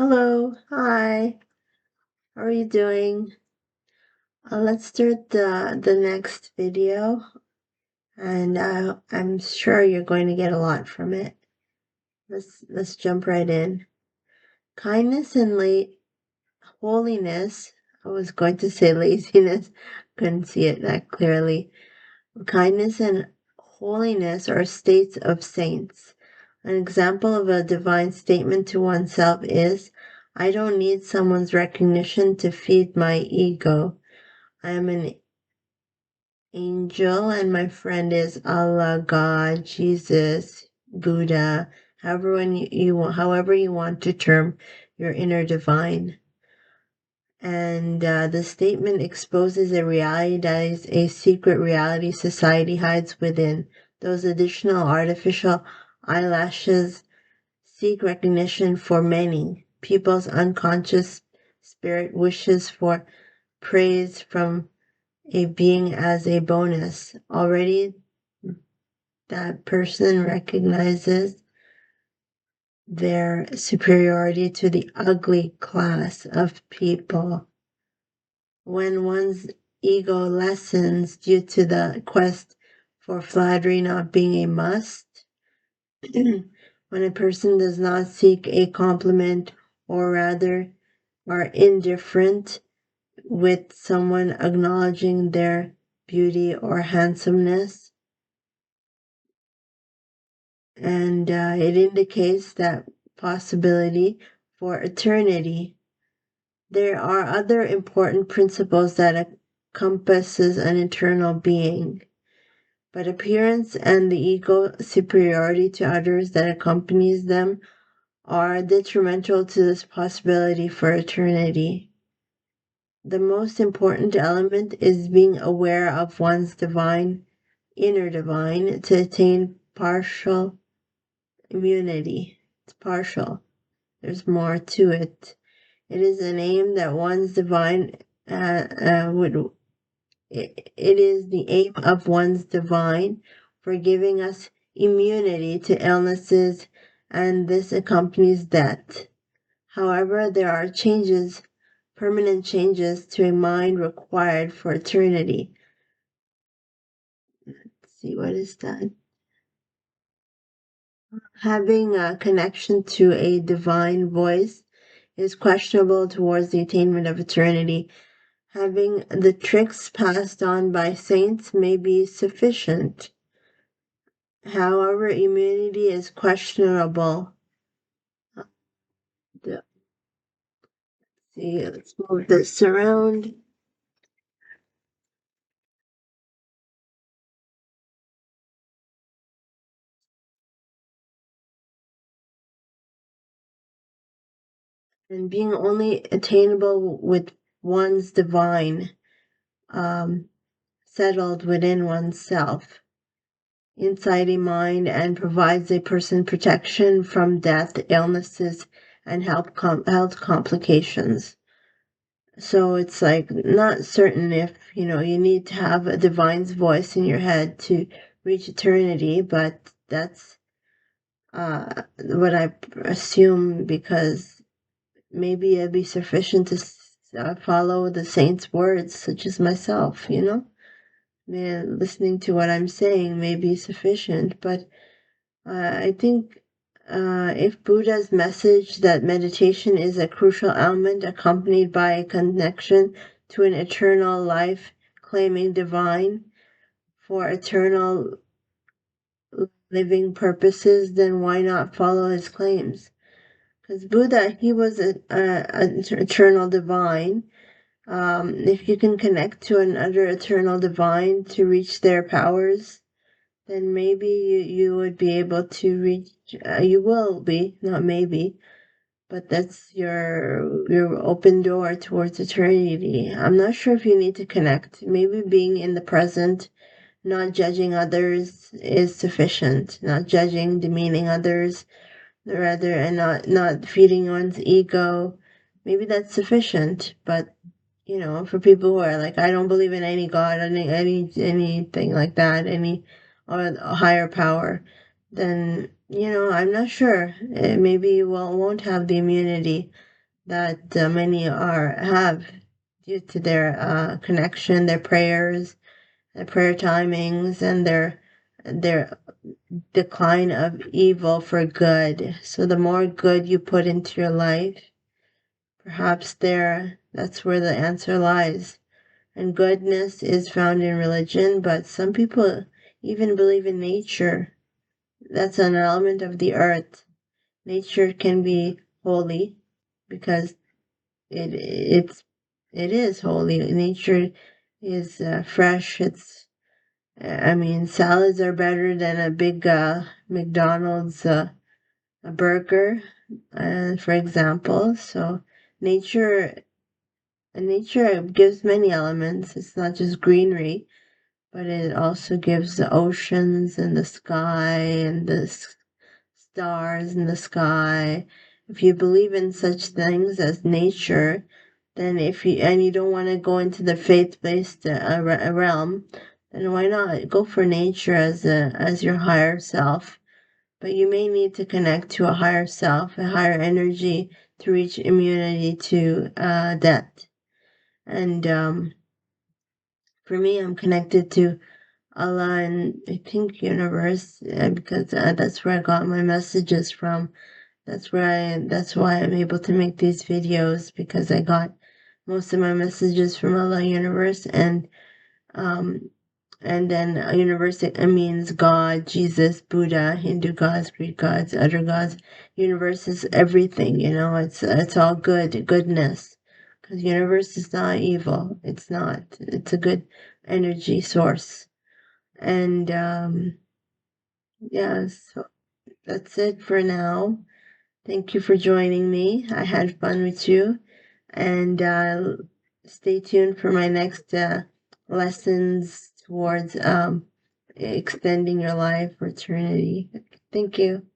Hello, hi, how are you doing? Let's start the next video, and I'm sure you're going to get a lot from it. Let's jump right in. Kindness and holiness. I was going to say laziness, couldn't see it that clearly. Kindness and holiness are states of saints. An example of a divine statement to oneself is, I don't need someone's recognition to feed my ego. I am an angel and my friend is Allah, God, Jesus, Buddha, however you want to term your inner divine. And the statement exposes a reality that is a secret reality society hides within. Those additional artificial eyelashes seek recognition for many. People's unconscious spirit wishes for praise from a being as a bonus. Already that person recognizes their superiority to the ugly class of people. When one's ego lessens due to the quest for flattery not being a must, when a person does not seek a compliment or rather are indifferent with someone acknowledging their beauty or handsomeness, and it indicates that possibility for eternity. There are other important principles that encompasses an eternal being, but appearance and the ego superiority to others that accompanies them are detrimental to this possibility for eternity. The most important element is being aware of one's inner divine, to attain partial immunity. It's partial. There's more to it. It is an aim that one's divine would. It is the aim of one's divine for giving us immunity to illnesses, and this accompanies death. However, there are permanent changes to a mind required for eternity. Let's see, what is that? Having a connection to a divine voice is questionable towards the attainment of eternity. Having the tricks passed on by saints may be sufficient. However, immunity is questionable. Let's see, let's move this around. And being only attainable with one's divine, settled within oneself, inside a mind, and provides a person protection from death, illnesses, and health complications. So it's like not certain if, you need to have a divine's voice in your head to reach eternity, but that's what I assume, because maybe it'd be sufficient to follow the saint's words, such as myself, listening to what I'm saying may be sufficient, but I think if Buddha's message that meditation is a crucial element accompanied by a connection to an eternal life claiming divine for eternal living purposes, then why not follow his claims? Because Buddha, he was an eternal divine. If you can connect to another eternal divine to reach their powers, then maybe you would be able to reach, you will be, not maybe, but that's your open door towards eternity. I'm not sure if you need to connect. Maybe being in the present, not judging others is sufficient. Not judging, demeaning others, rather, and not feeding one's ego. Maybe that's sufficient, but for people who are like, I don't believe in any God, anything like that, any or a higher power, then I'm not sure. Maybe you won't have the immunity. that many have due to their connection, their prayers, their prayer timings, and their decline of evil for good. So the more good you put into your life, perhaps that's where the answer lies. And goodness is found in religion, but some people even believe in nature. That's an element of the earth. Nature can be holy because it is holy. Nature is fresh. I mean, salads are better than a big McDonald's a burger, for example. So nature nature gives many elements. It's not just greenery, but it also gives the oceans and the sky and the stars in the sky. If you believe in such things as nature, then you don't want to go into the faith-based realm, then why not go for nature as your higher self? But you may need to connect to a higher self, a higher energy to reach immunity to death. And for me, I'm connected to Allah and I think universe because that's where I got my messages from. That's why I'm able to make these videos because I got most of my messages from Allah universe um and then universe it means God, Jesus, Buddha, Hindu gods, Greek gods, other gods. Universe is everything, it's all goodness. Because universe is not evil. It's not. It's a good energy source. And yeah, so that's it for now. Thank you for joining me. I had fun with you. And stay tuned for my next lessons towards extending your life for eternity. Thank you.